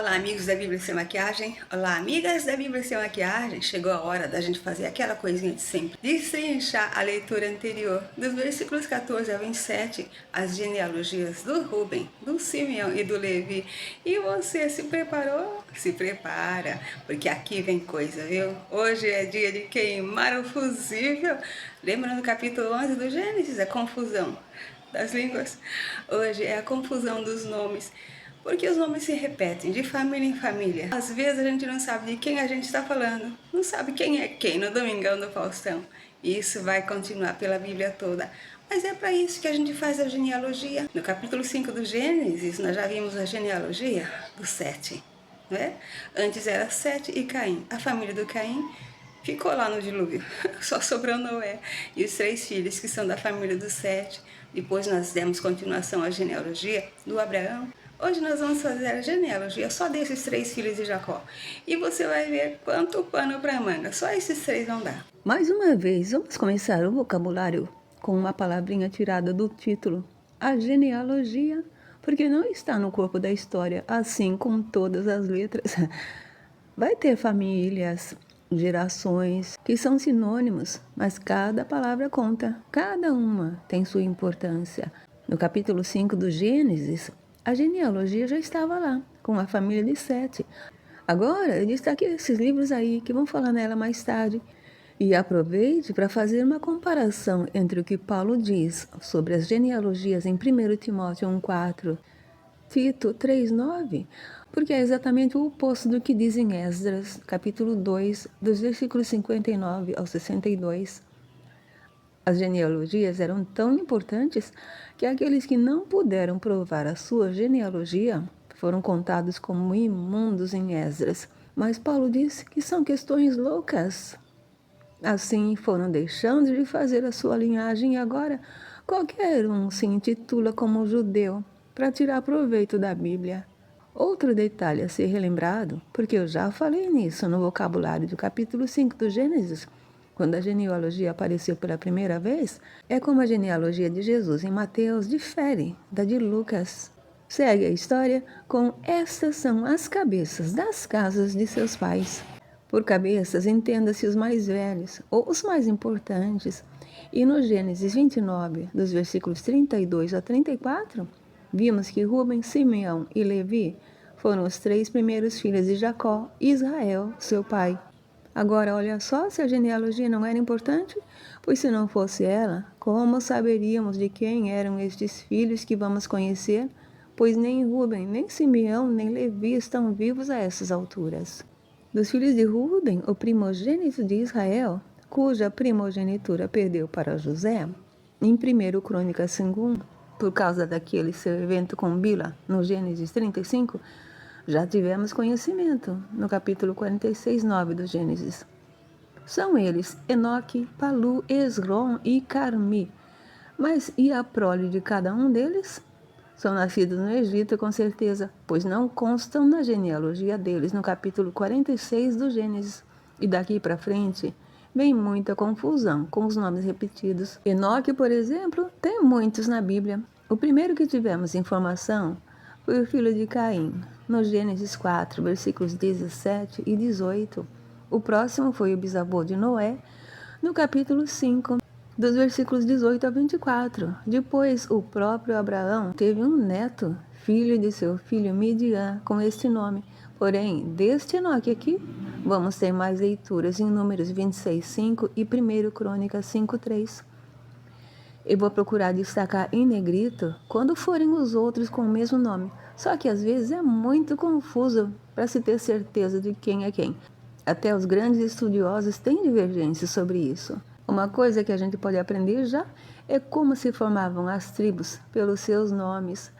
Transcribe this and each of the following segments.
Olá, amigos da Bíblia Sem Maquiagem. Olá, amigas da Bíblia Sem Maquiagem. Chegou a hora da gente fazer aquela coisinha de sempre. Destrinchar a leitura anterior, dos versículos 14 a 27, as genealogias do Rúben, do Simeão e do Levi. E você se preparou? Se prepara, porque aqui vem coisa, viu? Hoje é dia de queimar o fusível. Lembra no capítulo 11 do Gênesis? A confusão das línguas. Hoje é a confusão dos nomes. Porque os nomes se repetem de família em família. Às vezes a gente não sabe de quem a gente está falando, não sabe quem é quem no Domingão do Faustão. E isso vai continuar pela Bíblia toda. Mas é para isso que a gente faz a genealogia. No capítulo 5 do Gênesis, nós já vimos a genealogia do Sete. Né? Antes era Sete e Caim. A família do Caim ficou lá no dilúvio, só sobrou Noé e os 3 filhos que são da família do Sete. Depois nós demos continuação à genealogia do Abraão. Hoje nós vamos fazer a genealogia só desses 3 filhos de Jacó. E você vai ver quanto pano para manga, só esses 3 vão dar. Mais uma vez, vamos começar o vocabulário com uma palavrinha tirada do título, a genealogia, porque não está no corpo da história, assim como todas as letras. Vai ter famílias, gerações, que são sinônimos, mas cada palavra conta, cada uma tem sua importância. No capítulo 5 do Gênesis, a genealogia já estava lá, com a família de Sete. Agora, ele está aqui esses livros aí, que vão falar nela mais tarde. E aproveite para fazer uma comparação entre o que Paulo diz sobre as genealogias em 1 Timóteo 1,4, Tito 3,9, porque é exatamente o oposto do que diz em Esdras, capítulo 2, dos versículos 59 ao 62. As genealogias eram tão importantes que aqueles que não puderam provar a sua genealogia foram contados como imundos em Esdras. Mas Paulo disse que são questões loucas. Assim foram deixando de fazer a sua linhagem e agora qualquer um se intitula como judeu para tirar proveito da Bíblia. Outro detalhe a ser relembrado, porque eu já falei nisso no vocabulário do capítulo 5 do Gênesis, quando a genealogia apareceu pela primeira vez, é como a genealogia de Jesus em Mateus difere da de Lucas. Segue a história com estas são as cabeças das casas de seus pais. Por cabeças, entenda-se os mais velhos, ou os mais importantes. E no Gênesis 29, dos versículos 32 a 34, vimos que Rúben, Simeão e Levi foram os 3 primeiros filhos de Jacó e Israel, seu pai. Agora, olha só se a genealogia não era importante, pois se não fosse ela, como saberíamos de quem eram estes filhos que vamos conhecer? Pois nem Rúben, nem Simeão, nem Levi estão vivos a essas alturas. Dos filhos de Rúben, o primogênito de Israel, cuja primogenitura perdeu para José, em 1 Crônicas 5:1, por causa daquele seu evento com Bila, no Gênesis 35, já tivemos conhecimento no capítulo 46:9 do Gênesis. São eles Enoque, Palu, Esrom e Carmi. Mas e a prole de cada um deles? São nascidos no Egito, com certeza, pois não constam na genealogia deles no capítulo 46 do Gênesis. E daqui para frente, vem muita confusão com os nomes repetidos. Enoque, por exemplo, tem muitos na Bíblia. O primeiro que tivemos informação foi o filho de Caim, no Gênesis 4, versículos 17 e 18. O próximo foi o bisavô de Noé, no capítulo 5, dos versículos 18 a 24. Depois, o próprio Abraão teve um neto, filho de seu filho Midian, com este nome. Porém, deste Enoque aqui, vamos ter mais leituras em Números 26:5 e 1 Crônicas 5:3. Eu vou procurar destacar em negrito quando forem os outros com o mesmo nome. Só que às vezes é muito confuso para se ter certeza de quem é quem. Até os grandes estudiosos têm divergências sobre isso. Uma coisa que a gente pode aprender já é como se formavam as tribos pelos seus nomes.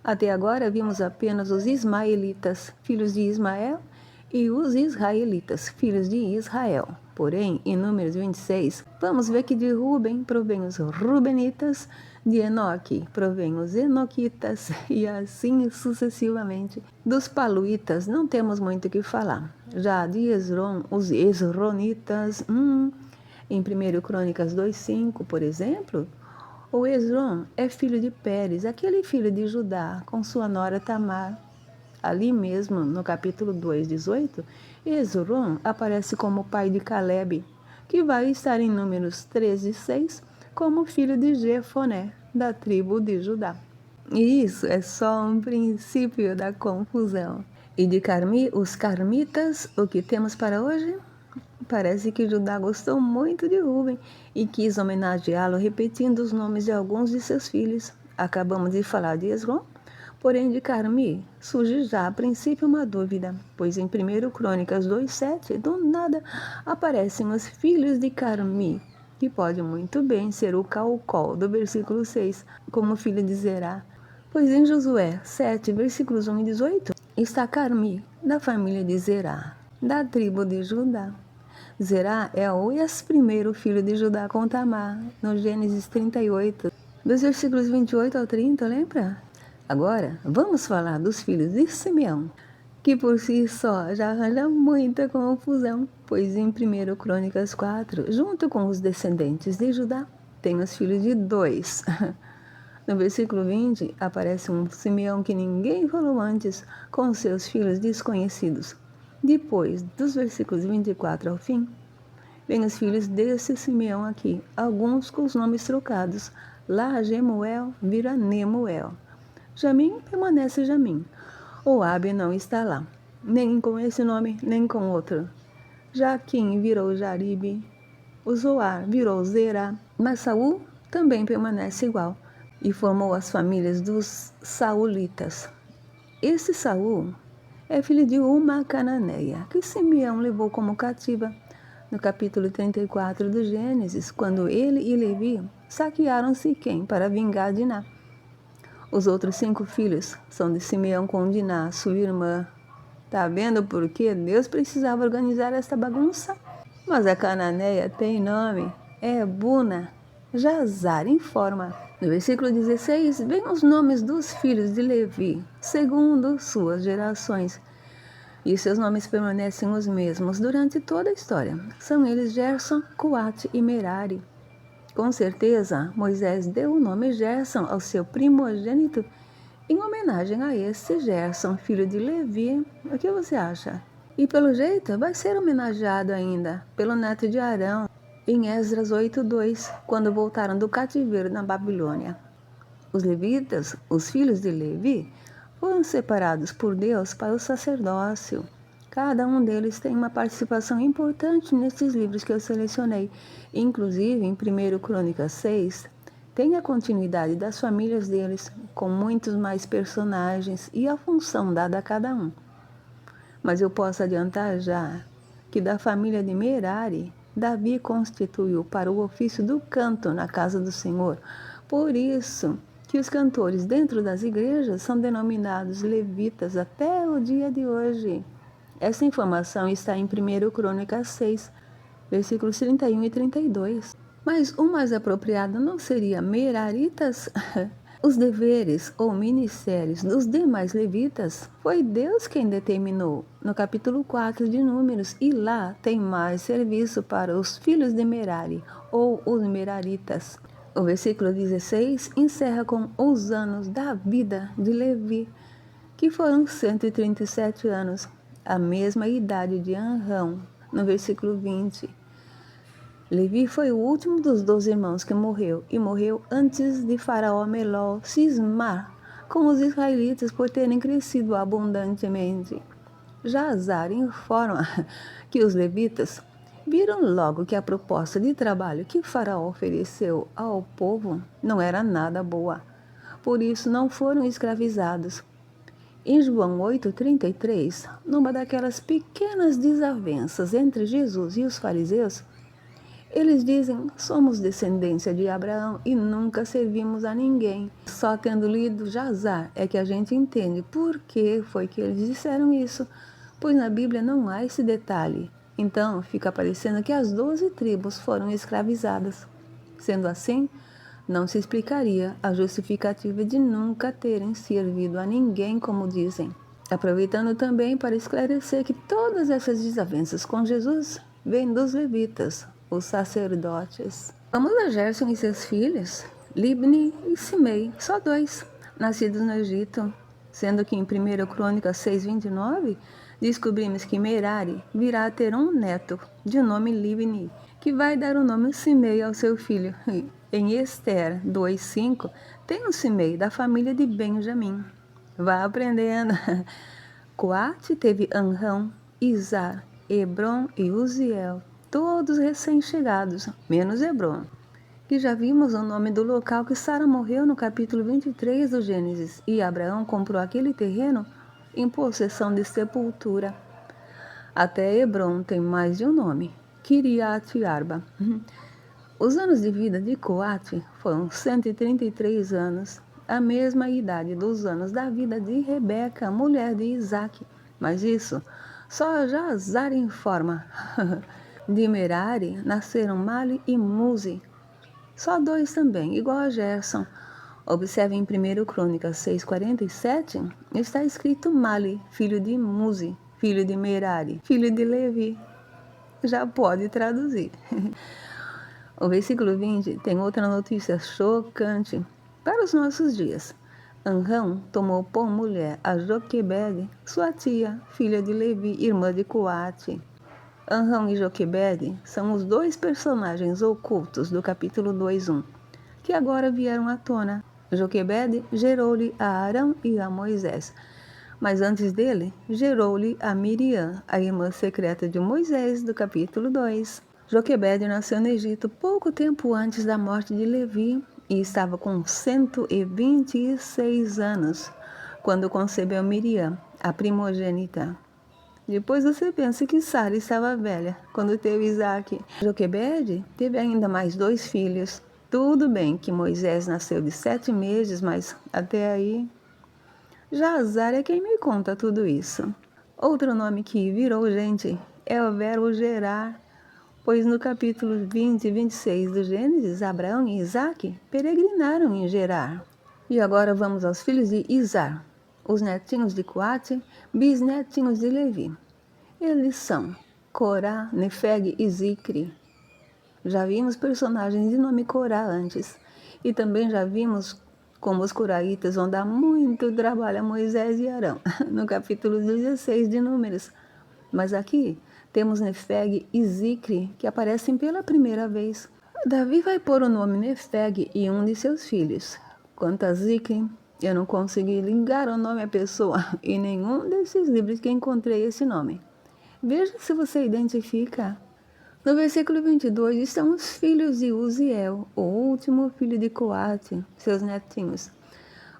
Até agora vimos apenas os ismaelitas, filhos de Ismael, e os israelitas, filhos de Israel. Porém, em Números 26, vamos ver que de Rúben provém os rubenitas, de Enoque provém os enoquitas, e assim sucessivamente. Dos paluitas não temos muito o que falar. Já de Esrom, os esronitas, em 1 Crônicas 2:5, por exemplo, o Esrom é filho de Pérez, aquele filho de Judá, com sua nora Tamar. Ali mesmo, no capítulo 2, 18, Hezron aparece como pai de Caleb, que vai estar em Números 13, 6, como filho de Jefoné, da tribo de Judá. E isso é só um princípio da confusão. E de Carmi, os carmitas, o que temos para hoje? Parece que Judá gostou muito de Rúben e quis homenageá-lo repetindo os nomes de alguns de seus filhos. Acabamos de falar de Esrom, porém de Carmi surge já a princípio uma dúvida, pois em 1 Crônicas 2,7, do nada aparecem os filhos de Carmi, que pode muito bem ser o Calcol, do versículo 6, como filho de Zerá. Pois em Josué 7, versículos 1 e 18, está Carmi, da família de Zerá, da tribo de Judá. Zerá é o ex-primeiro filho de Judá com Tamar, no Gênesis 38, dos versículos 28 ao 30, lembra? Agora, vamos falar dos filhos de Simeão, que por si só já arranja muita confusão, pois em 1 Crônicas 4, junto com os descendentes de Judá, tem os filhos de dois. No versículo 20, aparece um Simeão que ninguém falou antes, com seus filhos desconhecidos. Depois, dos versículos 24 ao fim, vem os filhos desse Simeão aqui, alguns com os nomes trocados. Lá, Gemuel vira Nemuel. Jamim permanece Jamim. Oabe não está lá, nem com esse nome, nem com outro. Jaquim virou Jaribe. O Zoar virou Zerá. Mas Saul também permanece igual e formou as famílias dos Saulitas. Esse Saul é filho de uma cananeia, que Simeão levou como cativa. No capítulo 34 do Gênesis, quando ele e Levi saquearam Siquém para vingar Diná. Os outros 5 filhos são de Simeão com Diná, sua irmã. Tá vendo por que Deus precisava organizar esta bagunça? Mas a cananeia tem nome, é Buna. Jazar informa. No versículo 16, vem os nomes dos filhos de Levi, segundo suas gerações. E seus nomes permanecem os mesmos durante toda a história. São eles Gerson, Coate e Merari. Com certeza, Moisés deu o nome Gerson ao seu primogênito em homenagem a esse Gerson, filho de Levi. O que você acha? E pelo jeito, vai ser homenageado ainda pelo neto de Arão em Esdras 8:2, quando voltaram do cativeiro na Babilônia. Os levitas, os filhos de Levi, foram separados por Deus para o sacerdócio. Cada um deles tem uma participação importante nesses livros que eu selecionei. Inclusive, em 1 Crônicas 6, tem a continuidade das famílias deles, com muitos mais personagens e a função dada a cada um. Mas eu posso adiantar já que da família de Merari, Davi constituiu para o ofício do canto na casa do Senhor. Por isso que os cantores dentro das igrejas são denominados levitas até o dia de hoje. Essa informação está em 1 Crônicas 6, versículos 31 e 32. Mas o mais apropriado não seria meraritas? Os deveres ou ministérios dos demais levitas foi Deus quem determinou no capítulo 4 de Números, e lá tem mais serviço para os filhos de Merari ou os meraritas. O versículo 16 encerra com os anos da vida de Levi, que foram 137 anos, a mesma idade de Arão, no versículo 20. Levi foi o último dos 12 irmãos que morreu, e morreu antes de Faraó Melol cismar com os israelitas por terem crescido abundantemente. Jazar informa que os levitas viram logo que a proposta de trabalho que Faraó ofereceu ao povo não era nada boa. Por isso não foram escravizados. Em João 8,33, numa daquelas pequenas desavenças entre Jesus e os fariseus, eles dizem: somos descendência de Abraão e nunca servimos a ninguém. Só tendo lido Jazar é que a gente entende por que foi que eles disseram isso, pois na Bíblia não há esse detalhe. Então fica parecendo que as 12 tribos foram escravizadas. Sendo assim, não se explicaria a justificativa de nunca terem servido a ninguém, como dizem. Aproveitando também para esclarecer que todas essas desavenças com Jesus vêm dos levitas, os sacerdotes. Vamos a Gerson e seus filhos, Libni e Simei, só 2, nascidos no Egito. sendo que em 1 Crônicas 6:29 descobrimos que Merari virá a ter um neto de nome Libni, que vai dar o nome Simei ao seu filho. Em Esther 2:5 tem um Simei da família de Benjamim. Vá aprendendo. Coate teve Anrão, Izar, Hebron e Uziel, todos recém-chegados, menos Hebron, que já vimos o nome do local que Sara morreu no capítulo 23 do Gênesis, e Abraão comprou aquele terreno em possessão de sepultura. Até Hebron tem mais de um nome, Kiriat Arba. Os anos de vida de Coate foram 133 anos, a mesma idade dos anos da vida de Rebeca, mulher de Isaac. Mas isso só Jazar informa. De Merari nasceram Mali e Muzi. Só dois também, igual a Gerson. Observe em 1 Crônicas 6:47, está escrito Mali, filho de Muzi, filho de Merari, filho de Levi. Já pode traduzir. O versículo 20 tem outra notícia chocante para os nossos dias. Anrão tomou por mulher a Joquebede, sua tia, filha de Levi, irmã de Coate. Anrão e Joquebede são os dois personagens ocultos do capítulo 2:1, que agora vieram à tona. Joquebede gerou-lhe a Arão e a Moisés, mas antes dele gerou-lhe a Miriam, a irmã secreta de Moisés, do capítulo 2. Joquebede nasceu no Egito pouco tempo antes da morte de Levi e estava com 126 anos quando concebeu Miriam, a primogênita. Depois você pensa que Sara estava velha quando teve Isaac. Joquebede teve ainda mais 2 filhos. Tudo bem que Moisés nasceu de 7 meses, mas até aí... Jazar é quem me conta tudo isso. Outro nome que virou gente é o verbo gerar, pois no capítulo 20 e 26 do Gênesis, Abraão e Isaac peregrinaram em Gerar. E agora vamos aos filhos de Izar, os netinhos de Coate, bisnetinhos de Levi. Eles são Corá, Nefeg e Zicri. Já vimos personagens de nome Corá antes, e também já vimos como os coraitas vão dar muito trabalho a Moisés e Arão, no capítulo 16 de Números. Mas aqui temos Nefeg e Zicri, que aparecem pela primeira vez. Davi vai pôr o nome Nefeg em um de seus filhos. Quanto a Zicri, eu não consegui ligar o nome à pessoa em nenhum desses livros que encontrei esse nome. Veja se você identifica. No versículo 22 estão os filhos de Uziel, o último filho de Coate, seus netinhos.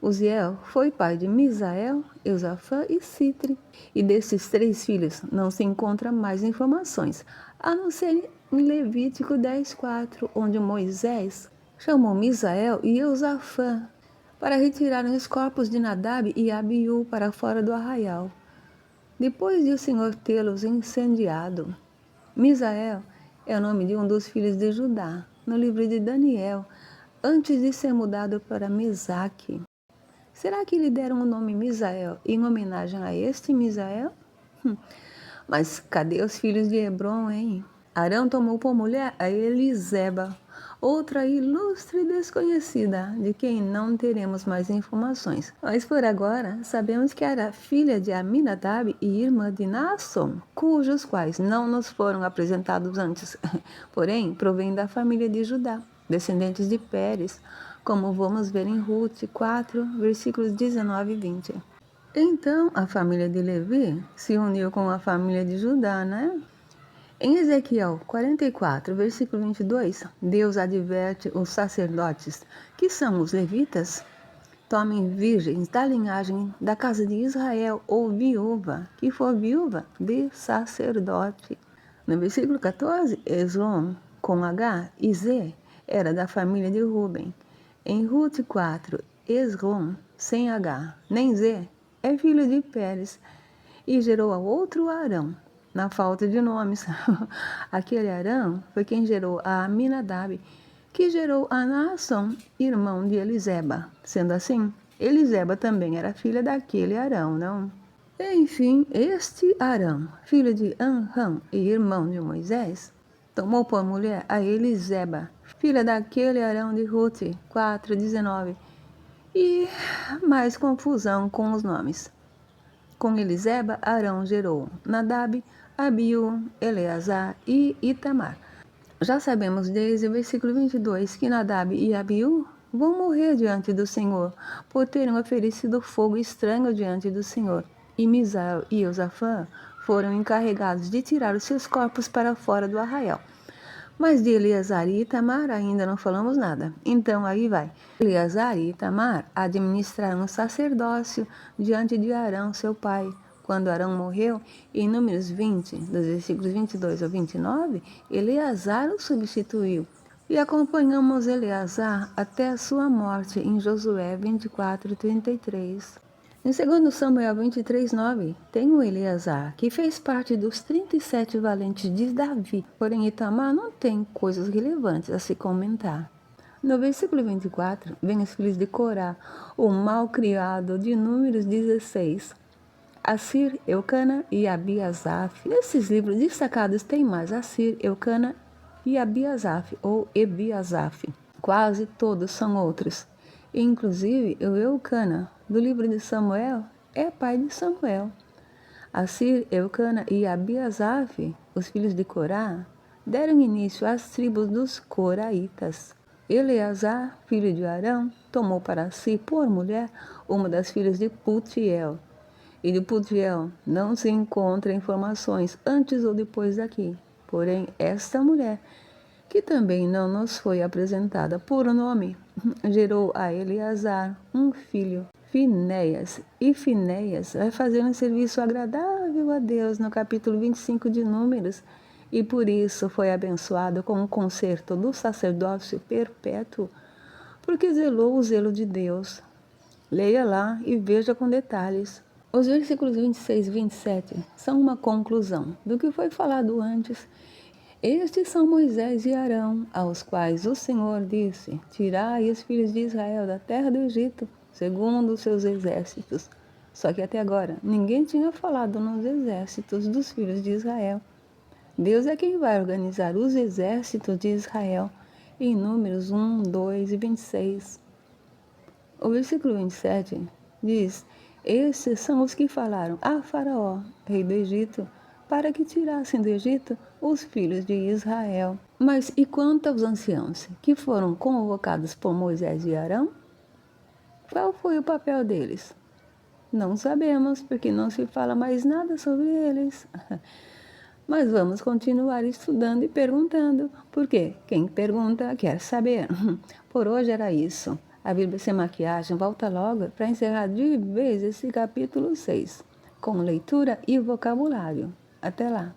Uziel foi pai de Misael, Eusafã e Citri. E desses 3 filhos não se encontra mais informações, a não ser em Levítico 10:4, onde Moisés chamou Misael e Eusafã para retirarem os corpos de Nadab e Abiú para fora do arraial, depois de o Senhor tê-los incendiado. Misael é o nome de um dos filhos de Judá, no livro de Daniel, antes de ser mudado para Mesaque. Será que lhe deram o nome Misael em homenagem a este Misael? Mas cadê os filhos de Hebron, hein? Arão tomou por mulher a Eliseba, outra ilustre desconhecida, de quem não teremos mais informações. Mas por agora, sabemos que era filha de Aminadab e irmã de Naasson, cujos quais não nos foram apresentados antes, porém provém da família de Judá, descendentes de Pérez, como vamos ver em Ruth 4, versículos 19 e 20. Então, a família de Levi se uniu com a família de Judá, né? Em Ezequiel 44, versículo 22, Deus adverte os sacerdotes, que são os levitas, tomem virgens da linhagem da casa de Israel ou viúva, que for viúva de sacerdote. No versículo 14, Esrom, com H e Z, era da família de Ruben. Em Ruth 4, Esrom, sem H nem Z, é filho de Pérez e gerou a outro Arão. Na falta de nomes, aquele Arão foi quem gerou a Aminadab, que gerou a Naasson, irmão de Eliseba. Sendo assim, Eliseba também era filha daquele Arão, não? Enfim, este Arão, filho de Anrão e irmão de Moisés, tomou por mulher a Eliseba, filha daquele Arão de Ruth 4:19, E mais confusão com os nomes. Com Eliseba, Arão gerou Nadab, Abiú, Eleazar e Itamar. Já sabemos desde o versículo 22 que Nadab e Abiú vão morrer diante do Senhor por terem oferecido fogo estranho diante do Senhor. E Misael e Eusafã foram encarregados de tirar os seus corpos para fora do arraial. Mas de Eleazar e Itamar ainda não falamos nada. Então aí vai. Eleazar e Itamar administraram o sacerdócio diante de Arão, seu pai. Quando Arão morreu, em Números 20, dos versículos 22 ao 29, Eleazar o substituiu. E acompanhamos Eleazar até a sua morte em Josué 24, 33. Em 2 Samuel 23, 9, tem o Eleazar, que fez parte dos 37 valentes de Davi. Porém, Itamar não tem coisas relevantes a se comentar. No versículo 24, vem os filhos de Corá, o malcriado de Números 16. Assir, Eucana e Abiasaf. Nesses livros destacados tem mais Assir, Eucana e Abiasaf, ou Ebiasaf. Quase todos são outros. Inclusive, o Eucana, do livro de Samuel, é pai de Samuel. Assir, Eucana e Abiasaf, os filhos de Corá, deram início às tribos dos Coraitas. Eleazar, filho de Arão, tomou para si por mulher uma das filhas de Putiel. E de Putiel não se encontram informações antes ou depois daqui. Porém, esta mulher, que também não nos foi apresentada por nome, gerou a Eleazar um filho, Finéias. E Finéias vai fazer um serviço agradável a Deus no capítulo 25 de Números, e por isso foi abençoado com o conserto do sacerdócio perpétuo, porque zelou o zelo de Deus. Leia lá e veja com detalhes. Os versículos 26 e 27 são uma conclusão do que foi falado antes. Estes são Moisés e Arão, aos quais o Senhor disse: Tirai os filhos de Israel da terra do Egito, segundo os seus exércitos. Só que até agora ninguém tinha falado nos exércitos dos filhos de Israel. Deus é quem vai organizar os exércitos de Israel, em Números 1, 2 e 26. O versículo 27 diz: Estes são os que falaram a Faraó, rei do Egito, para que tirassem do Egito os filhos de Israel. Mas e quanto aos anciãos que foram convocados por Moisés e Arão? Qual foi o papel deles? Não sabemos, porque não se fala mais nada sobre eles. Mas vamos continuar estudando e perguntando, porque quem pergunta quer saber. Por hoje era isso. A Bíblia Sem Maquiagem volta logo para encerrar de vez esse capítulo 6, com leitura e vocabulário. Até lá!